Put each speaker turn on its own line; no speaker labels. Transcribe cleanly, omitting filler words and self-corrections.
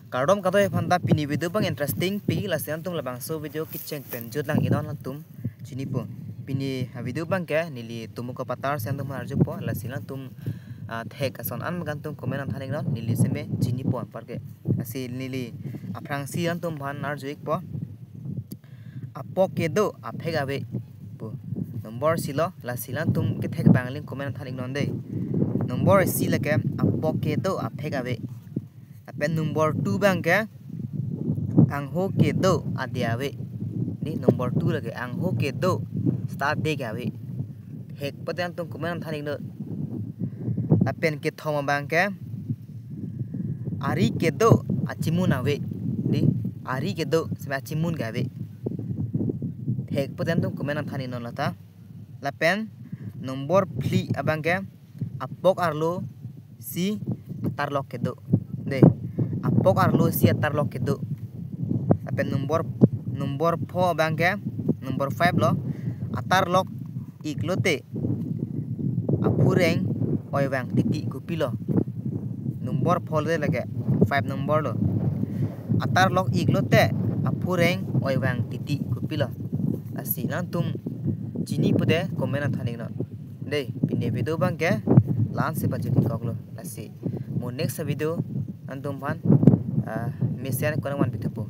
Kardom kato fanta pini video bang interesting pi la sian tum labang so video kitchen pen jut lang idon la tum chini po pini video bang ke nili tumu ko patar sian tum harju po la silan tum thek ason an magan tum komen an thaning non nili seme chini po parke asi nili aprang sian tum bhan arju ik po apo kedo aphek ave po nomor silo la silan tum ke thek bangling komen an thaning non de nomor sila ke apo kedo aphek ave pen nomor 2 bang ke angho ke do adiawe ni nomor 2 lagi angho ke do start de gawe hek patan tum kuman thaning no apen ke thoma bang ke ari ke do achimun awe ni ari ke do sema achimun gawe hek patan tum kuman thaning no lata lapen nomor pli abang ke apok arlo si tarlok ke do de apok arlo si tarlok ke do apen nomor 4 bangke nomor 5 lo atarlok iklote apureng oiwang titi kupilo nomor 4 le lage 5 nomor lo atarlok iklote apureng oiwang titi kupilo asinan tum chini pude komen thaning no de pine video bangke lan se bajeti koklo asi mo next video antum ban mesian kono man bitapo